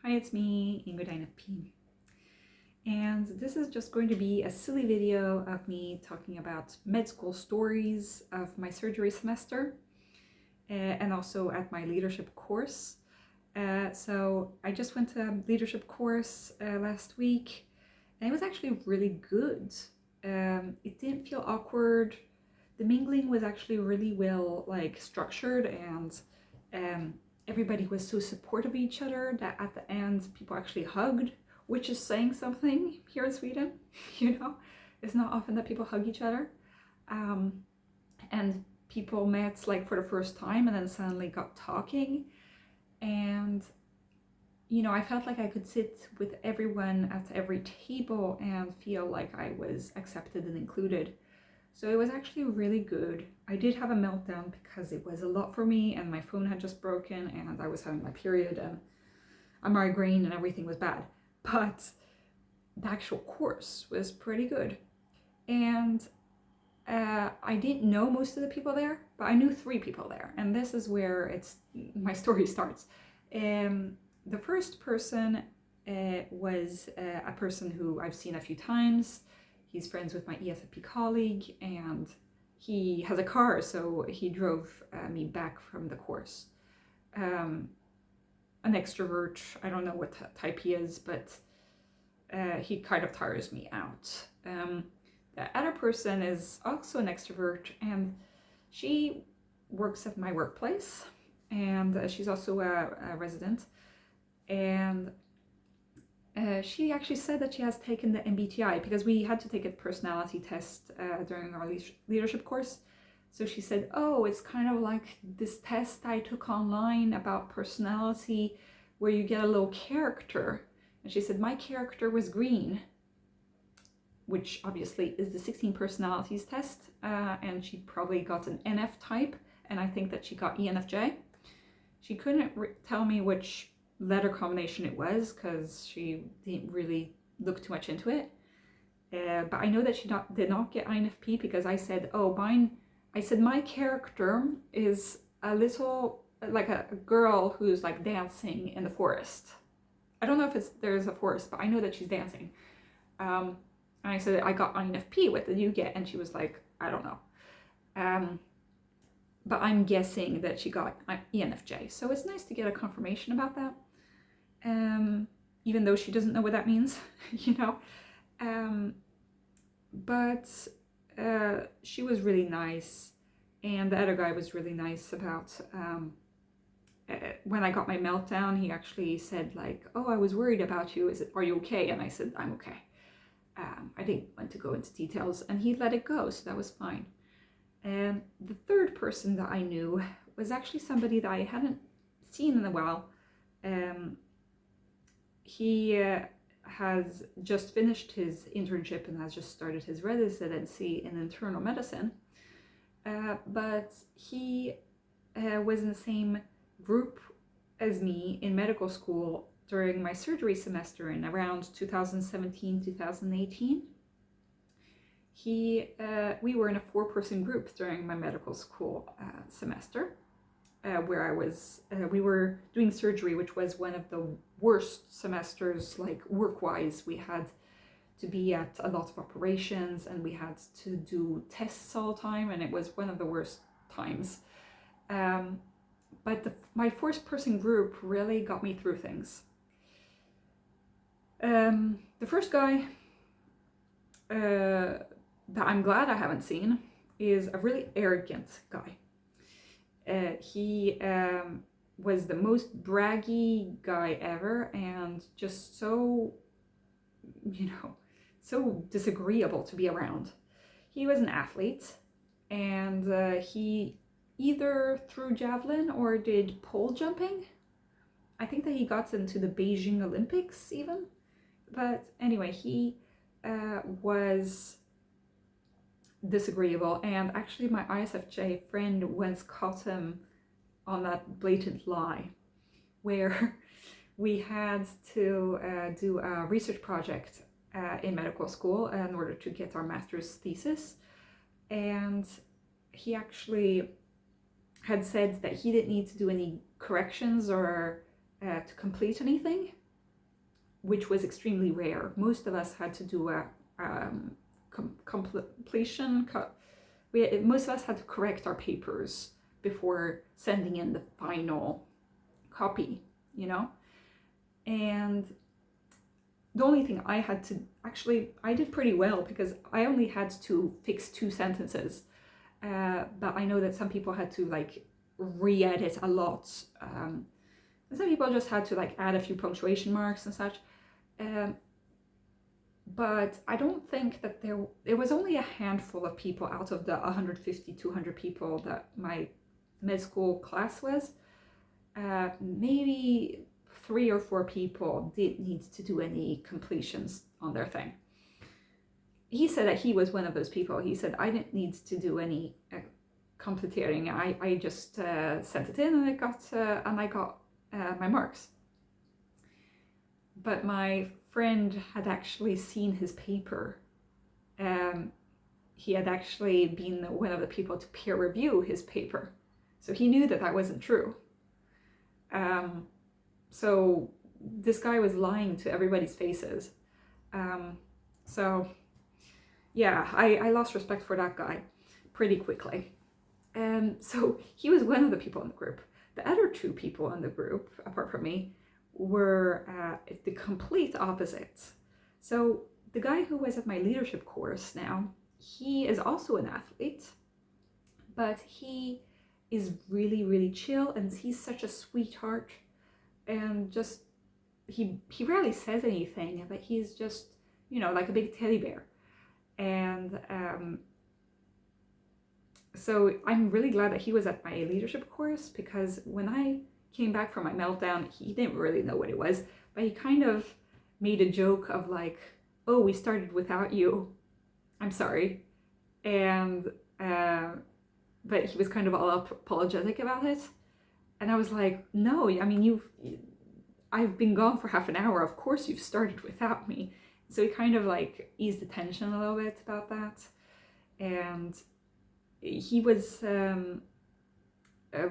Hi, it's me, Ingrid INFP. And this is just going to be a silly video of me talking about med school stories of my surgery semester and also at my leadership course. So I just went to a leadership course last week and it was actually really good. It didn't feel awkward. The mingling was actually really well structured, and everybody was so supportive of each other that at the end people actually hugged, which is saying something here in Sweden. It's not often that people hug each other. And people met for the first time and then suddenly got talking, and I felt like I could sit with everyone at every table and feel like I was accepted and included. So it was actually really good. I did have a meltdown because it was a lot for me and my phone had just broken and I was having my period and a migraine and everything was bad. But the actual course was pretty good. And I didn't know most of the people there, but I knew 3 people there. And this is where my story starts. The first person was a person who I've seen a few times. He's friends with my ESFP colleague and he has a car, so he drove me back from the course. An extrovert, I don't know what type he is, but he kind of tires me out. The other person is also an extrovert and she works at my workplace, and she's also a resident, and she actually said that she has taken the MBTI because we had to take a personality test during our leadership course. So she said, oh, it's kind of like this test I took online about personality where you get a little character. And she said, my character was green, which obviously is the 16 personalities test. And she probably got an NF type, and I think that she got ENFJ. She couldn't tell me which letter combination it was because she didn't really look too much into it. But I know that she did not get INFP because I said, my character is a little like a girl who's dancing in the forest. I don't know if there's a forest, but I know that she's dancing. And I said, I got INFP, what did you get? And she was like, I don't know. But I'm guessing that she got ENFJ. So it's nice to get a confirmation about that. Even though she doesn't know what that means, but she was really nice, and the other guy was really nice about when I got my meltdown. He actually said oh, I was worried about you, are you okay? And I said, I'm okay. I didn't want to go into details, and he let it go, so that was fine. And the third person that I knew was actually somebody that I hadn't seen in a while. He has just finished his internship and has just started his residency in internal medicine. But he was in the same group as me in medical school during my surgery semester in around 2017-2018. We were in a 4-person group during my medical school semester. Where we were doing surgery, which was one of the worst semesters, work-wise. We had to be at a lot of operations and we had to do tests all the time, and it was one of the worst times. But my 4-person group really got me through things. The first guy that I'm glad I haven't seen is a really arrogant guy. He was the most braggy guy ever, and just so, so disagreeable to be around. He was an athlete, and he either threw javelin or did pole jumping. I think that he got into the Beijing Olympics even. But anyway, he was disagreeable, and actually my ISFJ friend once caught him on that blatant lie where we had to do a research project in medical school in order to get our master's thesis, and he actually had said that he didn't need to do any corrections or to complete anything, which was extremely rare. Most of us had to do a completion. Most of us had to correct our papers before sending in the final copy, you know? And the only thing I had to, actually, I did pretty well because I only had to fix 2 sentences. But I know that some people had to like re-edit a lot. And some people just had to like add a few punctuation marks and such. But I don't think that there was only a handful of people out of the 150, 200 people that my med school class was. Maybe 3 or 4 people did need to do any completions on their thing. He said that he was one of those people. He said, I didn't need to do any completing. I just sent it in and I got my marks. But my friend had actually seen his paper. He had actually been one of the people to peer review his paper. So he knew that that wasn't true. So this guy was lying to everybody's faces. So yeah, I lost respect for that guy pretty quickly. So he was one of the people in the group. The other 2 people in the group, apart from me, were the complete opposite. So the guy who was at my leadership course now, he is also an athlete, but he is really, really chill, and he's such a sweetheart, and just, he rarely says anything, but he's just, you know, like a big teddy bear. And so I'm really glad that he was at my leadership course, because when I came back from my meltdown, he didn't really know what it was, but he kind of made a joke of like, oh, we started without you, I'm sorry. And but he was kind of all apologetic about it, and I was like, no, I mean, I've been gone for half an hour, of course you've started without me. So he kind of like eased the tension a little bit about that. And he was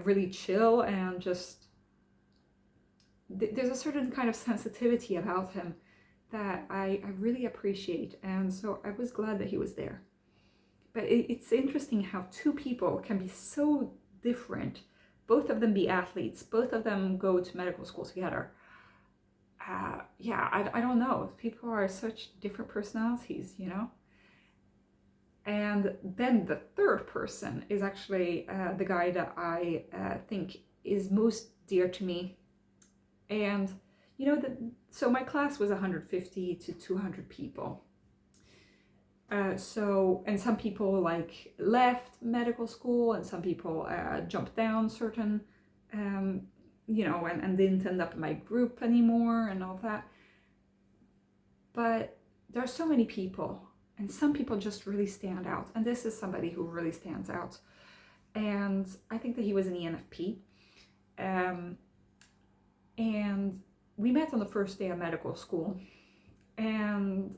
really chill, and just there's a certain kind of sensitivity about him that I really appreciate, and so I was glad that he was there. But it's interesting how 2 people can be so different, both of them be athletes, both of them go to medical school together. Yeah, I don't know, people are such different personalities, you know? And then the 3rd person is actually the guy that I think is most dear to me. And you know, so my class was 150 to 200 people. And some people like left medical school, and some people jumped down certain, you know, and didn't end up in my group anymore and all that. But there are so many people, and some people just really stand out. And this is somebody who really stands out. And I think that he was an ENFP. And we met on the first day of medical school. And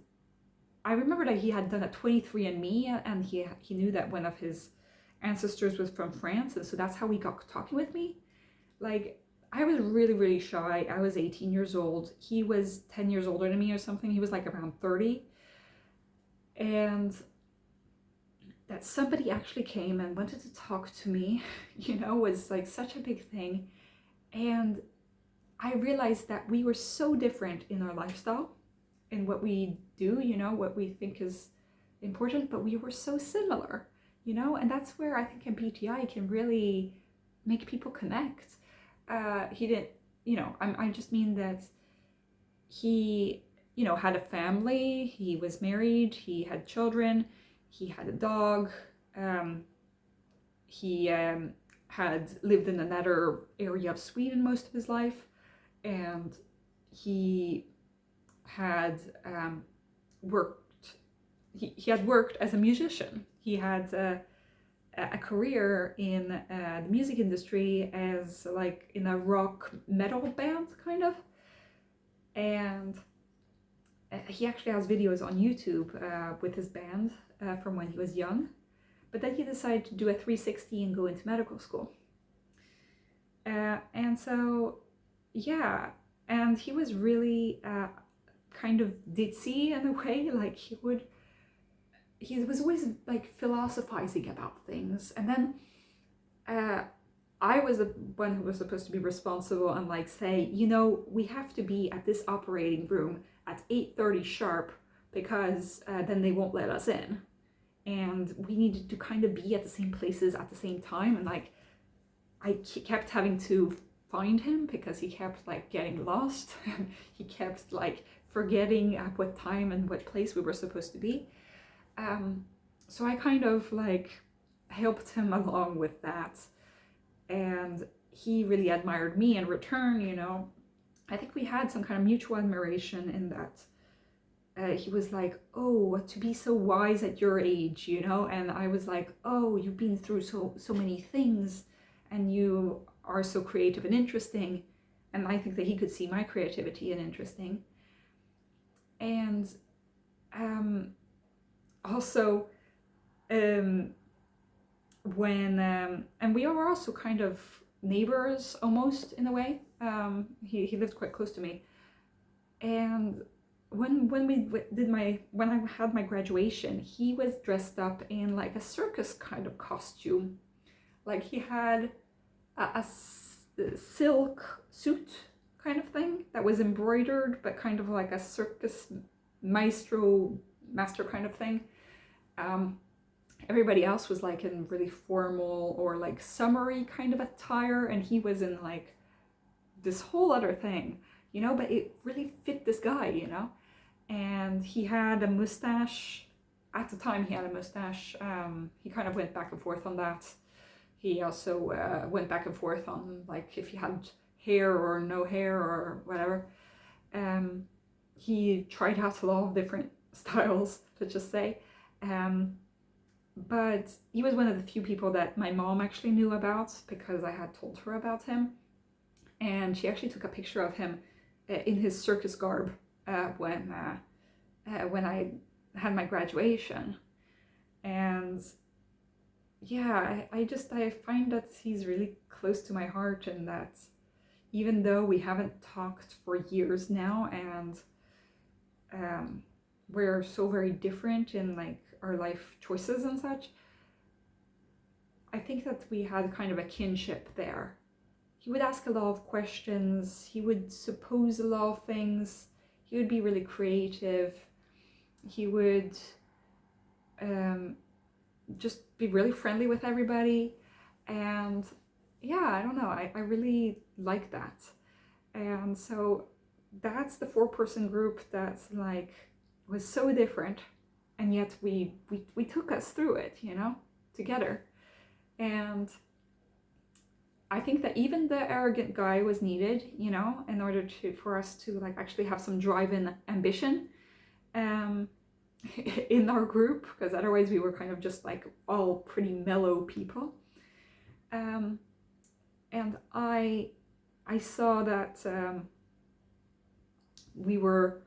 I remember that he had done a 23andMe, and he knew that one of his ancestors was from France. And so that's how he got talking with me. Like, I was really, really shy. I was 18 years old. He was 10 years older than me or something. He was like around 30. And that somebody actually came and wanted to talk to me, you know, was like such a big thing. And I realized that we were so different in our lifestyle, in what we do, you know, what we think is important, but we were so similar, you know, and that's where I think MBTI can really make people connect. He didn't, you know, I just mean that he, you know, had a family, he was married, he had children, he had a dog, he had lived in another area of Sweden most of his life, and he had he had worked as a musician. He had a career in the music industry as like in a rock metal band kind of, and he actually has videos on YouTube with his band from when he was young. But then he decided to do a 360 and go into medical school. And so, yeah, and he was really kind of ditzy in a way. Like he was always like philosophizing about things, and then I was the one who was supposed to be responsible and like say, you know, we have to be at this operating room at 8:30 sharp because then they won't let us in, and we needed to kind of be at the same places at the same time, and like I kept having to find him because he kept like getting lost and he kept like forgetting at what time and what place we were supposed to be. So I kind of like helped him along with that, and he really admired me in return, you know. I think we had some kind of mutual admiration in that he was like, oh, to be so wise at your age, you know, and I was like, oh, you've been through so many things and you are so creative and interesting. And I think that he could see my creativity and interesting. And also when and we were also kind of neighbors almost in a way. He lived quite close to me, and when I had my graduation, he was dressed up in like a circus kind of costume. Like he had a silk suit kind of thing that was embroidered, but kind of like a circus master kind of thing. Everybody else was like in really formal or like summery kind of attire, and he was in like this whole other thing, you know, but it really fit this guy, you know. And he had a mustache. At the time he had a mustache. He kind of went back and forth on that. He also went back and forth on like if he had hair or no hair or whatever. He tried out a lot of different styles, let's just say. But he was one of the few people that my mom actually knew about because I had told her about him. And she actually took a picture of him in his circus garb when I had my graduation. And yeah, I find that he's really close to my heart, and that even though we haven't talked for years now, and we're so very different in like our life choices and such, I think that we had kind of a kinship there. He would ask a lot of questions, he would suppose a lot of things, he would be really creative, he would just be really friendly with everybody, and yeah, I don't know, I really like that. And so that's the 4-person group that's like was so different, and yet we took us through it, you know, together. And I think that even the arrogant guy was needed, you know, in order for us to like actually have some drive and ambition in our group, because otherwise we were kind of just like all pretty mellow people. And I saw that we were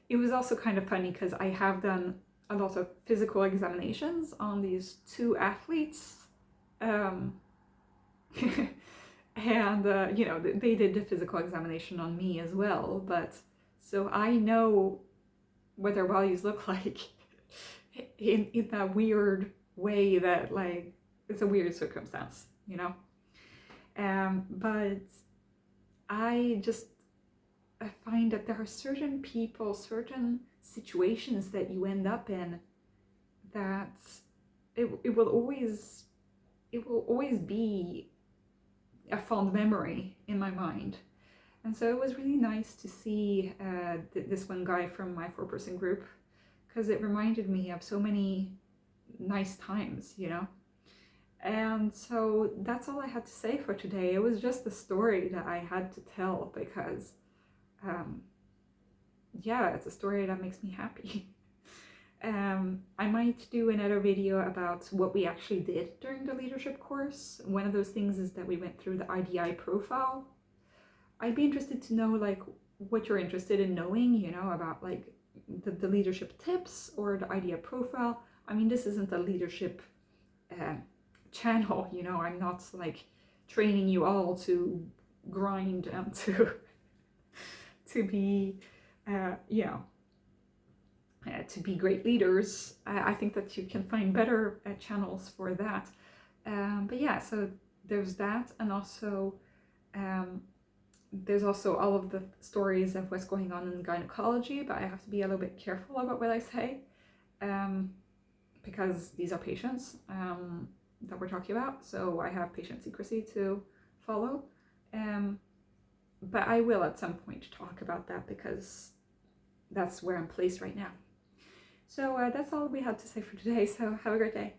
it was also kind of funny because I have done a lot of physical examinations on these 2 athletes. And you know, they did the physical examination on me as well, but so I know what their values look like in that weird way that like it's a weird circumstance, you know. But I find that there are certain people, certain situations that you end up in that it will always be a fond memory in my mind. And so it was really nice to see this one guy from my 4-person group, because it reminded me of so many nice times, you know. And so that's all I had to say for today. It was just a story that I had to tell because yeah, it's a story that makes me happy. I might do another video about what we actually did during the leadership course. One of those things is that we went through the IDI profile. I'd be interested to know like what you're interested in knowing, you know, about like the leadership tips or the IDI profile. I mean, this isn't a leadership channel, you know, I'm not like training you all to grind and to be you know, to be great leaders. I think that you can find better channels for that. But yeah, so there's that, and also there's also all of the stories of what's going on in gynecology, but I have to be a little bit careful about what I say, because these are patients that we're talking about, so I have patient secrecy to follow. But I will at some point talk about that, because that's where I'm placed right now. So that's all we had to say for today, so have a great day.